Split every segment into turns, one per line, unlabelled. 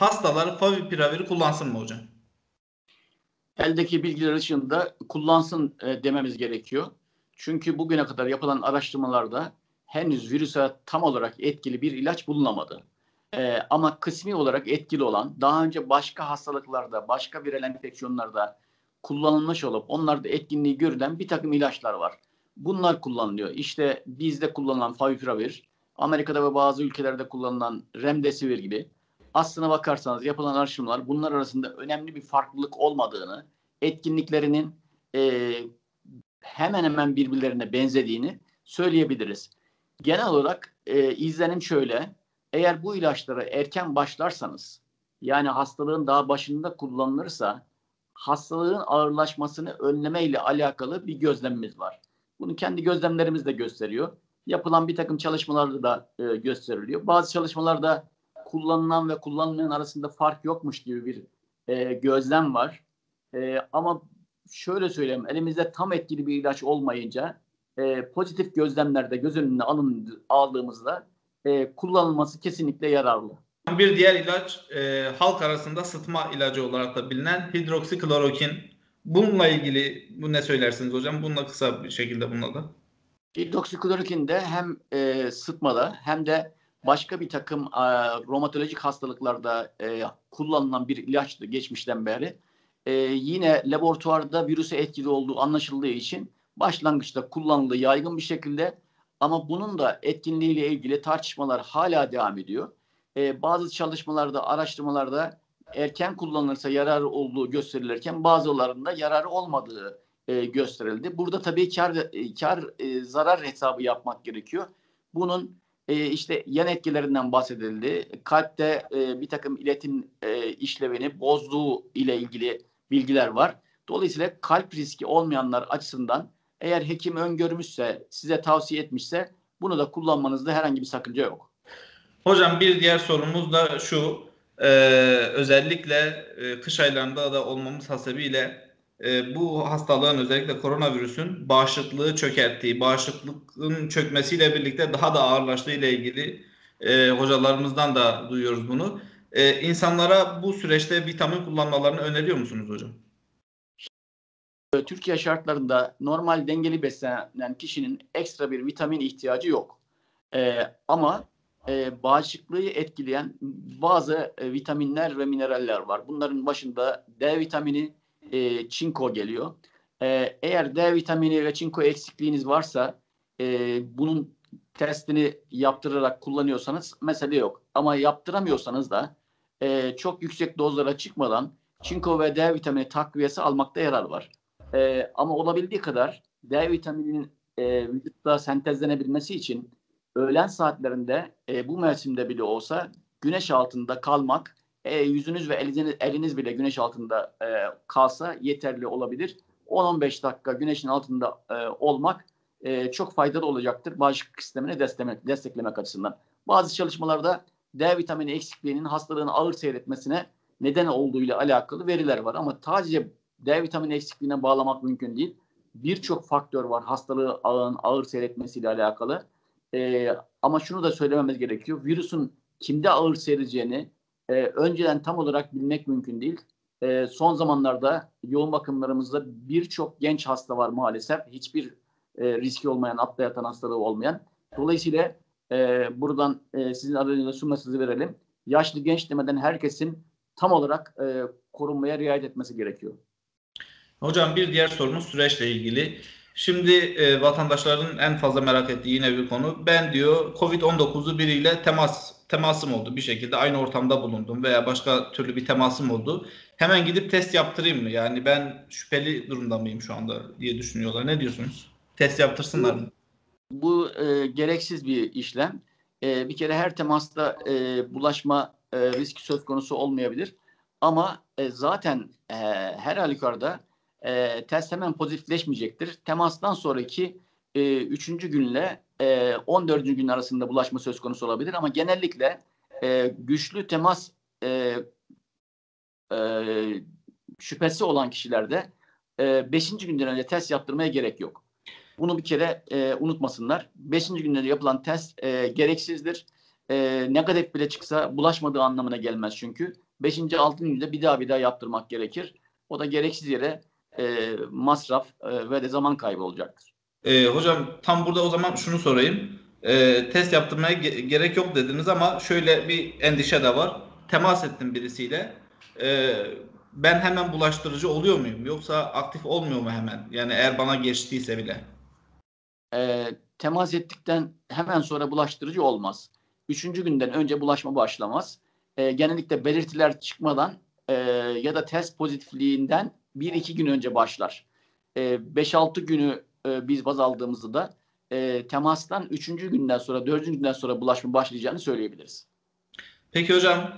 hastalar favipiravir kullansın mı hocam?
Eldeki bilgiler ışığında kullansın dememiz gerekiyor. Çünkü bugüne kadar yapılan araştırmalarda henüz virüse tam olarak etkili bir ilaç bulunamadı. Ama kısmi olarak etkili olan, daha önce başka hastalıklarda, başka viral enfeksiyonlarda kullanılmış olup onlarda etkinliği görülen bir takım ilaçlar var. Bunlar kullanılıyor. İşte bizde kullanılan favipiravir, Amerika'da ve bazı ülkelerde kullanılan remdesivir gibi. Aslına bakarsanız yapılan araştırmalar bunlar arasında önemli bir farklılık olmadığını, etkinliklerinin e, hemen hemen birbirlerine benzediğini söyleyebiliriz. Genel olarak izlenim şöyle: eğer bu ilaçlara erken başlarsanız, yani hastalığın daha başında kullanılırsa, hastalığın ağırlaşmasını önleme ile alakalı bir gözlemimiz var. Bunu kendi gözlemlerimiz de gösteriyor. Yapılan bir takım çalışmalarda da gösteriliyor. Bazı çalışmalarda kullanılan ve kullanılmayan arasında fark yokmuş gibi bir gözlem var. Ama şöyle söyleyeyim, elimizde tam etkili bir ilaç olmayınca pozitif gözlemlerde göz önüne aldığımızda kullanılması kesinlikle yararlı.
Bir diğer ilaç halk arasında sıtma ilacı olarak da bilinen hidroksiklorokin. Bununla ilgili ne söylersiniz hocam? Bununla kısa bir şekilde bununla da.
Hidroksiklorokin de hem sıtmada hem de başka bir takım romatolojik hastalıklarda kullanılan bir ilaçtı geçmişten beri. Yine laboratuvarda virüse etkili olduğu anlaşıldığı için başlangıçta kullanıldığı yaygın bir şekilde, ama bunun da etkinliğiyle ilgili tartışmalar hala devam ediyor. Bazı çalışmalarda, araştırmalarda erken kullanılırsa yararı olduğu gösterilirken bazılarında yararı olmadığı gösterildi. Burada tabii kar zarar hesabı yapmak gerekiyor. Bunun işte yan etkilerinden bahsedildi. Kalpte bir takım iletim işlevini bozduğu ile ilgili bilgiler var. Dolayısıyla kalp riski olmayanlar açısından eğer hekim öngörmüşse, size tavsiye etmişse bunu da kullanmanızda herhangi bir sakınca yok.
Hocam bir diğer sorumuz da şu. Özellikle kış aylarında da olmamız hasebiyle bu hastalığın, özellikle koronavirüsün bağışıklığı çökerttiği, bağışıklığın çökmesiyle birlikte daha da ağırlaştığı ile ilgili hocalarımızdan da duyuyoruz bunu. İnsanlara bu süreçte vitamin kullanmalarını öneriyor musunuz hocam?
Türkiye şartlarında normal dengeli beslenen kişinin ekstra bir vitamin ihtiyacı yok. Ama bağışıklığı etkileyen bazı vitaminler ve mineraller var. Bunların başında D vitamini, çinko geliyor. Eğer D vitamini ve çinko eksikliğiniz varsa bunun testini yaptırarak kullanıyorsanız mesele yok. Ama yaptıramıyorsanız da çok yüksek dozlara çıkmadan çinko ve D vitamini takviyesi almakta yarar var. Ama olabildiği kadar D vitamininin vücutta sentezlenebilmesi için öğlen saatlerinde bu mevsimde bile olsa güneş altında kalmak, yüzünüz ve eliniz bile güneş altında kalsa yeterli olabilir. 10-15 dakika güneşin altında olmak çok faydalı olacaktır bağışıklık sistemini desteklemek açısından. Bazı çalışmalarda D vitamini eksikliğinin hastalığın ağır seyretmesine neden olduğuyla alakalı veriler var. Ama sadece D vitamini eksikliğine bağlamak mümkün değil. Birçok faktör var hastalığı ağır seyretmesiyle alakalı. Ama şunu da söylememiz gerekiyor. Virüsün kimde ağır seyredeceğini önceden tam olarak bilmek mümkün değil. Son zamanlarda yoğun bakımlarımızda birçok genç hasta var maalesef. Hiçbir riski olmayan, atla yatan hastalığı olmayan. Dolayısıyla buradan sizin aracınıza şu mesajı verelim. Yaşlı genç demeden herkesin tam olarak korunmaya riayet etmesi gerekiyor.
Hocam bir diğer sorumuz süreçle ilgili. Şimdi vatandaşların en fazla merak ettiği yine bir konu. Ben diyor Covid-19'u biriyle temasım oldu. Bir şekilde aynı ortamda bulundum veya başka türlü bir temasım oldu. Hemen gidip test yaptırayım mı? Yani ben şüpheli durumda mıyım şu anda diye düşünüyorlar. Ne diyorsunuz? Test yaptırsınlar mı?
Bu gereksiz bir işlem. Bir kere her temasta bulaşma riski söz konusu olmayabilir. Ama zaten her halükarda test hemen pozitifleşmeyecektir. Temastan sonraki 3. günle 14. gün arasında bulaşma söz konusu olabilir. Ama genellikle güçlü temas şüphesi olan kişilerde 5. günden önce test yaptırmaya gerek yok. Bunu bir kere unutmasınlar. 5. günde yapılan test gereksizdir. Negatif bile çıksa bulaşmadığı anlamına gelmez çünkü. 5. 6. günde bir daha yaptırmak gerekir. O da gereksiz yere masraf ve de zaman kaybı olacaktır.
Hocam tam burada o zaman şunu sorayım. Test yaptırmaya gerek yok dediniz ama şöyle bir endişe de var. Temas ettim birisiyle. Ee, Ben hemen bulaştırıcı oluyor muyum? Yoksa aktif olmuyor mu hemen? Yani eğer bana geçtiyse bile.
Temas ettikten hemen sonra bulaştırıcı olmaz. 3. günden önce bulaşma başlamaz. Genellikle belirtiler çıkmadan ya da test pozitifliğinden 1-2 gün önce başlar. 5-6 günü biz baz aldığımızda da temastan 3. günden sonra 4. günden sonra bulaşma başlayacağını söyleyebiliriz.
Peki hocam,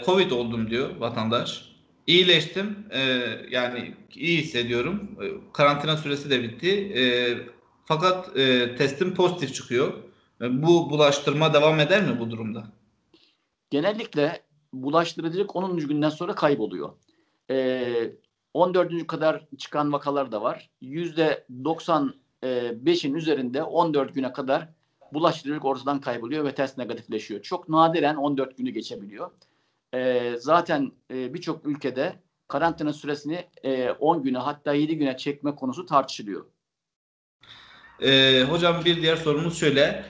Covid oldum diyor vatandaş. İyileştim. Yani iyi hissediyorum. Karantina süresi de bitti. Fakat testim pozitif çıkıyor. Bu bulaştırma devam eder mi bu durumda?
Genellikle bulaştırıcılık 10. günden sonra kayboluyor. 14. kadar çıkan vakalar da var. %95'in üzerinde 14 güne kadar bulaştırıcılık ortadan kayboluyor ve test negatifleşiyor. Çok nadiren 14 günü geçebiliyor. Zaten birçok ülkede karantina süresini 10 güne hatta 7 güne çekme konusu tartışılıyor.
Hocam bir diğer sorumuz şöyle.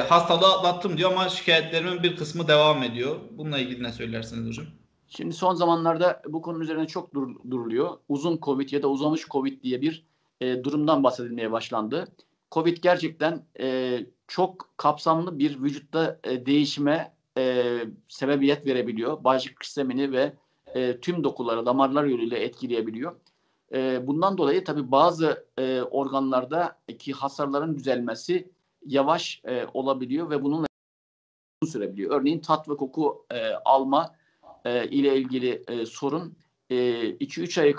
Hastalığı atlattım diyor ama şikayetlerimin bir kısmı devam ediyor. Bununla ilgili ne söylersiniz hocam?
Şimdi son zamanlarda bu konunun üzerine çok duruluyor. Uzun Covid ya da uzamış Covid diye bir durumdan bahsedilmeye başlandı. Covid gerçekten çok kapsamlı bir vücutta değişime sebebiyet verebiliyor. Bağışıklık sistemini ve tüm dokuları, damarlar yoluyla etkileyebiliyor. Bundan dolayı tabii bazı organlardaki hasarların düzelmesi yavaş olabiliyor ve bununla sürebiliyor. Örneğin tat ve koku alma ile ilgili sorun 2-3 aya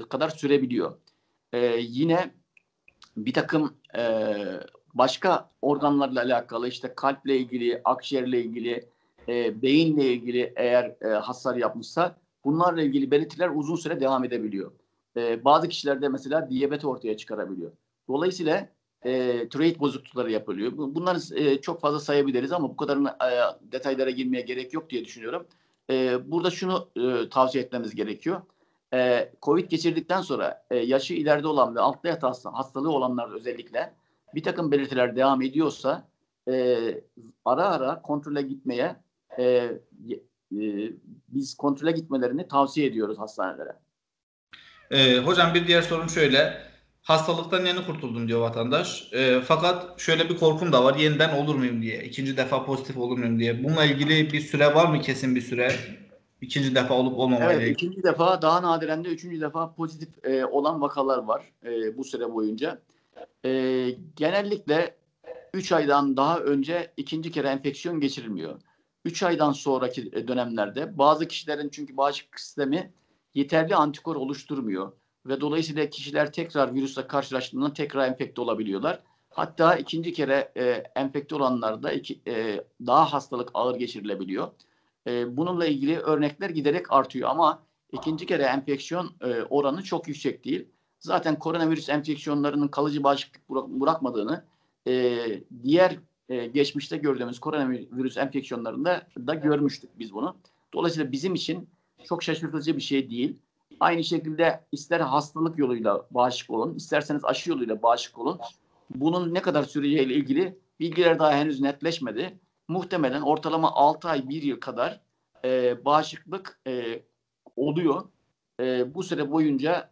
kadar sürebiliyor. Yine bir takım başka organlarla alakalı işte kalple ilgili, akciğerle ilgili, beyinle ilgili eğer hasar yapmışsa bunlarla ilgili belirtiler uzun süre devam edebiliyor. Bazı kişilerde mesela diyabet ortaya çıkarabiliyor. Dolayısıyla tiroid bozuklukları yapılıyor. Bunları çok fazla sayabiliriz ama bu kadar detaylara girmeye gerek yok diye düşünüyorum. Burada şunu tavsiye etmemiz gerekiyor. Covid geçirdikten sonra yaşı ileride olan ve altta yatan hastalığı olanlar özellikle bir takım belirtiler devam ediyorsa ara ara kontrole gitmeye biz kontrole gitmelerini tavsiye ediyoruz hastanelere.
Hocam bir diğer sorum şöyle. Hastalıktan yeni kurtuldum diyor vatandaş. Fakat şöyle bir korkum da var. Yeniden olur muyum diye. İkinci defa pozitif olur muyum diye. Bununla ilgili bir süre var mı, kesin bir süre? İkinci defa olup olmamayla
Evet,
ilgili.
ikinci defa daha nadiren de üçüncü defa pozitif olan vakalar var bu süre boyunca. Genellikle 3 aydan daha önce ikinci kere enfeksiyon geçirilmiyor. 3 aydan sonraki dönemlerde bazı kişilerin çünkü bağışıklık sistemi yeterli antikor oluşturmuyor ve dolayısıyla kişiler tekrar virüsle karşılaştığında tekrar enfekte olabiliyorlar. Hatta ikinci kere enfekte olanlarda daha hastalık ağır geçirilebiliyor. Bununla ilgili örnekler giderek artıyor ama ikinci kere enfeksiyon oranı çok yüksek değil. Zaten koronavirüs enfeksiyonlarının kalıcı bağışıklık bırakmadığını diğer geçmişte gördüğümüz koronavirüs enfeksiyonlarında da görmüştük biz bunu. Dolayısıyla bizim için çok şaşırtıcı bir şey değil. Aynı şekilde ister hastalık yoluyla bağışık olun, isterseniz aşı yoluyla bağışık olun. Bunun ne kadar süreceğiyle ilgili bilgiler daha henüz netleşmedi. Muhtemelen ortalama 6 ay, 1 yıl kadar bağışıklık oluyor. Bu süre boyunca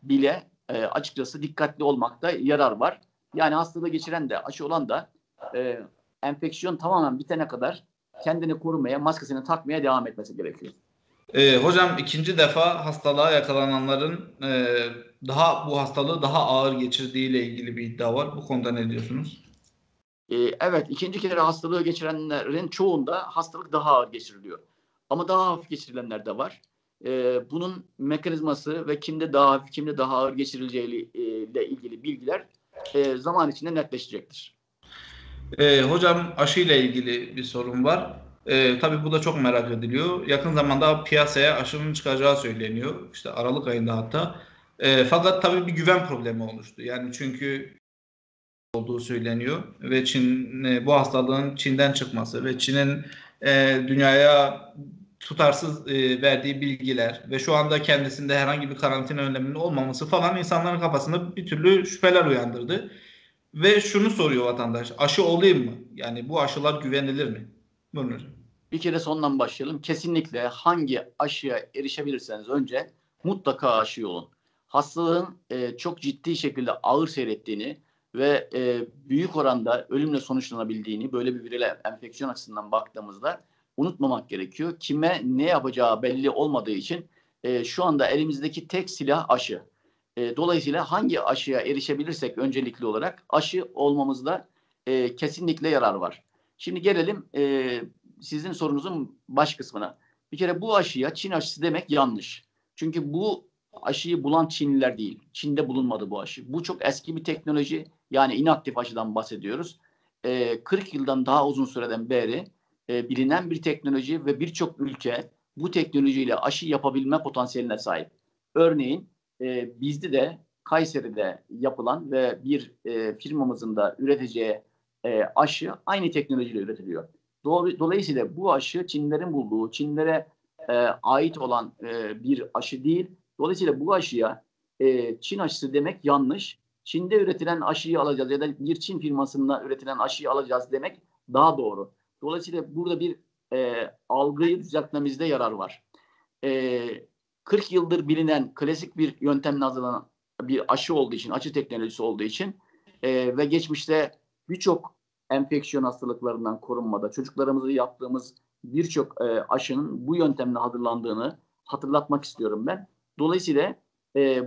bile açıkçası dikkatli olmakta yarar var. Yani hastalığı geçiren de aşı olan da enfeksiyon tamamen bitene kadar kendini korumaya, maskesini takmaya devam etmesi gerekiyor.
Hocam ikinci defa hastalığa yakalananların bu hastalığı daha ağır geçirdiğiyle ilgili bir iddia var. Bu konuda ne diyorsunuz?
Evet, ikinci kere hastalığı geçirenlerin çoğunda hastalık daha ağır geçiriliyor. Ama daha hafif geçirilenler de var. Bunun mekanizması ve kimde daha hafif, kimde daha ağır geçirileceği ile ilgili bilgiler zaman içinde netleşecektir.
Hocam aşıyla ilgili bir sorun var. Tabii bu da çok merak ediliyor. Yakın zamanda piyasaya aşının çıkacağı söyleniyor. İşte Aralık ayında hatta. Fakat tabii bir güven problemi oluştu. Yani çünkü olduğu söyleniyor ve Çin bu hastalığın Çin'den çıkması ve Çin'in dünyaya tutarsız verdiği bilgiler ve şu anda kendisinde herhangi bir karantina önleminin olmaması falan insanların kafasında bir türlü şüpheler uyandırdı. Ve şunu soruyor vatandaş: aşı olayım mı? Yani bu aşılar güvenilir mi? Buyurun hocam.
Bir kere sondan başlayalım. Kesinlikle hangi aşıya erişebilirseniz önce mutlaka aşı olun. Hastalığın çok ciddi şekilde ağır seyrettiğini ve büyük oranda ölümle sonuçlanabildiğini böyle bir virüel enfeksiyon açısından baktığımızda unutmamak gerekiyor. Kime ne yapacağı belli olmadığı için şu anda elimizdeki tek silah aşı. Dolayısıyla hangi aşıya erişebilirsek öncelikli olarak aşı olmamızda kesinlikle yarar var. Şimdi gelelim sizin sorunuzun baş kısmına. Bir kere bu aşıya Çin aşısı demek yanlış. Çünkü bu aşıyı bulan Çinliler değil. Çin'de bulunmadı bu aşı. Bu çok eski bir teknoloji. Yani inaktif aşıdan bahsediyoruz. 40 yıldan daha uzun süreden beri bilinen bir teknoloji ve birçok ülke bu teknolojiyle aşı yapabilme potansiyeline sahip. Örneğin bizde de Kayseri'de yapılan ve bir firmamızın da üreteceği aşı aynı teknolojiyle üretiliyor. Dolayısıyla bu aşı Çinlerin bulduğu, Çinlere ait olan bir aşı değil. Dolayısıyla bu aşıya Çin aşısı demek yanlış. Çin'de üretilen aşıyı alacağız ya da bir Çin firmasında üretilen aşıyı alacağız demek daha doğru. Dolayısıyla burada bir algıyı düzeltmemizde yarar var. 40 yıldır bilinen klasik bir yöntemle hazırlanan bir aşı olduğu için, aşı teknolojisi olduğu için ve geçmişte birçok enfeksiyon hastalıklarından korunmada çocuklarımızı yaptığımız birçok aşının bu yöntemle hazırlandığını hatırlatmak istiyorum ben. Dolayısıyla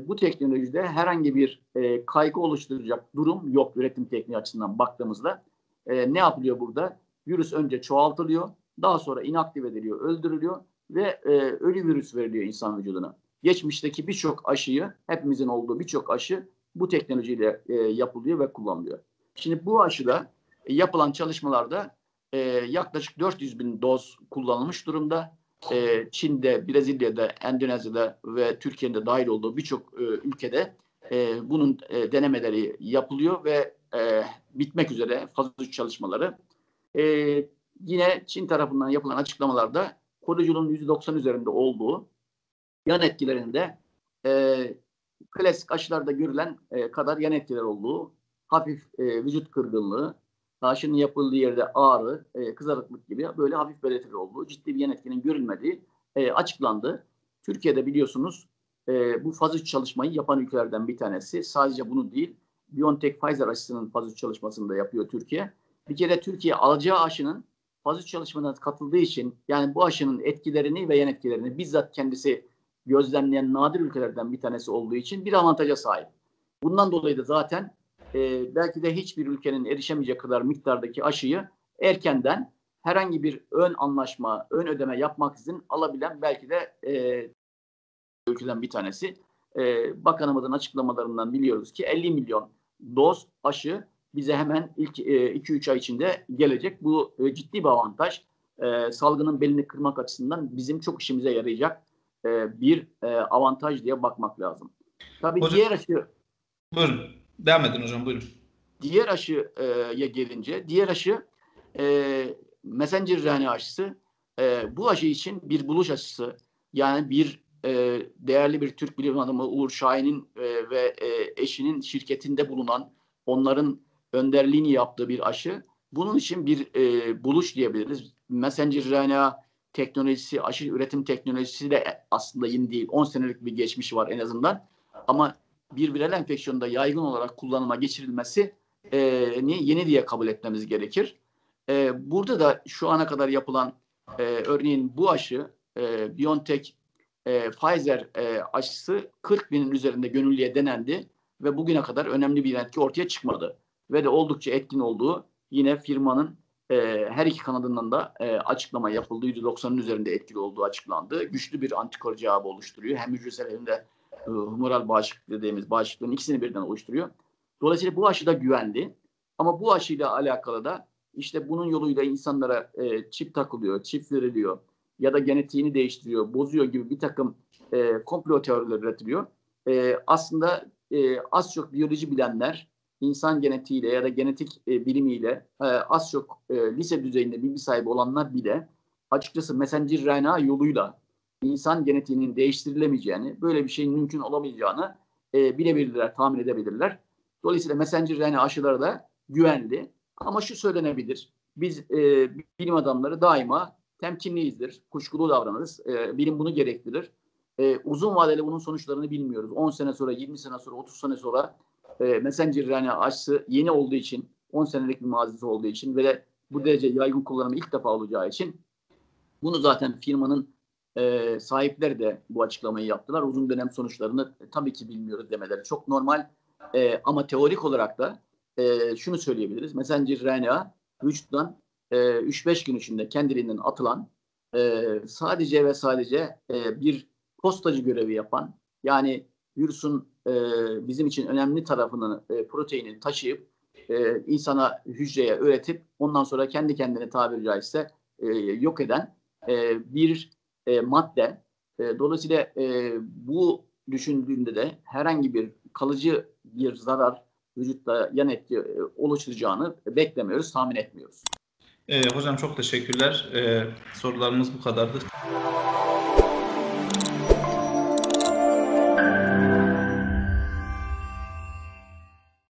bu teknolojide herhangi bir kaygı oluşturacak durum yok üretim tekniği açısından baktığımızda. Ne yapılıyor burada? Virüs önce çoğaltılıyor, daha sonra inaktif ediliyor, öldürülüyor ve ölü virüs veriliyor insan vücuduna. Geçmişteki birçok aşıyı, hepimizin olduğu birçok aşı bu teknolojiyle yapılıyor ve kullanılıyor. Şimdi bu aşıda yapılan çalışmalarda yaklaşık 400 bin doz kullanılmış durumda. Çin'de, Brezilya'da, Endonezya'da ve Türkiye'de dahil olduğu birçok ülkede bunun denemeleri yapılıyor ve bitmek üzere faz 3 çalışmaları. E, Yine Çin tarafından yapılan açıklamalarda koruyuculuğun %90 üzerinde olduğu, yan etkilerinde klasik aşılarda görülen kadar yan etkiler olduğu, hafif vücut kırgınlığı, aşının yapıldığı yerde ağrı, kızarıklık gibi böyle hafif belirtiler olduğu, ciddi bir yan etkinin görülmediği açıklandı. Türkiye'de biliyorsunuz bu faz 3 çalışmayı yapan ülkelerden bir tanesi. Sadece bunu değil, BioNTech Pfizer aşısının faz 3 çalışmasını da yapıyor Türkiye. Bir kere Türkiye alacağı aşının faz 3 çalışmalarına katıldığı için, yani bu aşının etkilerini ve yan etkilerini bizzat kendisi gözlemleyen nadir ülkelerden bir tanesi olduğu için bir avantaja sahip. Bundan dolayı da zaten belki de hiçbir ülkenin erişemeyecek kadar miktardaki aşıyı erkenden herhangi bir ön anlaşma, ön ödeme yapmaksızın alabilen belki de ülkeden bir tanesi. Bakanımızın açıklamalarından biliyoruz ki 50 milyon doz aşı bize hemen ilk 2-3 ay içinde gelecek. Bu ciddi bir avantaj. Salgının belini kırmak açısından bizim çok işimize yarayacak bir avantaj diye bakmak lazım. Tabii
Hocam,
diğer aşı,
buyurun. Devam edin hocam, buyurun.
diğer aşıya gelince, diğer aşı messenger RNA aşısı. Bu aşı için bir buluş aşısı, yani bir değerli bir Türk bilim adamı Uğur Şahin'in ve eşinin şirketinde bulunan, onların önderliğini yaptığı bir aşı. Bunun için bir buluş diyebiliriz. Messenger RNA teknolojisi, aşı üretim teknolojisi de aslında yeni değil. 10 senelik bir geçmişi var en azından. Ama bir viral enfeksiyonda yaygın olarak kullanıma geçirilmesi yeni diye kabul etmemiz gerekir. Burada da şu ana kadar yapılan örneğin bu aşı BioNTech Pfizer aşısı 40 binin üzerinde gönüllüye denendi ve bugüne kadar önemli bir etki ortaya çıkmadı. Ve de oldukça etkin olduğu yine firmanın her iki kanadından da açıklama yapıldı. %90'ın üzerinde etkili olduğu açıklandı. Güçlü bir antikor cevabı oluşturuyor. Hem hücresel hem de humoral bağışıklık dediğimiz bağışıklığın ikisini birden oluşturuyor. Dolayısıyla bu aşı da güvenli. Ama bu aşıyla alakalı da işte bunun yoluyla insanlara çip takılıyor, çip veriliyor ya da genetiğini değiştiriyor, bozuyor gibi bir takım komplo teorileri üretiliyor. Aslında az çok biyoloji bilenler, insan genetiğiyle ya da genetik bilimiyle az çok lise düzeyinde bilgi sahibi olanlar bile açıkçası messenger RNA yoluyla insan genetiğinin değiştirilemeyeceğini, böyle bir şeyin mümkün olamayacağını bilebilirler, tahmin edebilirler. Dolayısıyla messenger RNA aşıları da güvenli. Ama şu söylenebilir, biz bilim adamları daima temkinliyizdir, kuşkulu davranırız. Bilim bunu gerektirir. Uzun vadeli bunun sonuçlarını bilmiyoruz. 10 sene sonra, 20 sene sonra, 30 sene sonra messenger RNA aşısı yeni olduğu için, 10 senelik bir mazisi olduğu için ve bu derece yaygın kullanımı ilk defa olacağı için bunu zaten firmanın sahipleri de bu açıklamayı yaptılar. Uzun dönem sonuçlarını tabii ki bilmiyoruz demeleri çok normal. Ama teorik olarak da şunu söyleyebiliriz. Messenger RNA vücuttan 3-5 gün içinde kendiliğinden atılan sadece ve sadece bir postacı görevi yapan, yani virüsün bizim için önemli tarafını, proteinini taşıyıp insana, hücreye öğretip ondan sonra kendi kendine tabiri caizse yok eden bir madde. Dolayısıyla bu düşündüğünde de herhangi bir kalıcı bir zarar, vücutta yan etki oluşturacağını beklemiyoruz, tahmin etmiyoruz.
Hocam çok teşekkürler. Sorularımız bu kadardı.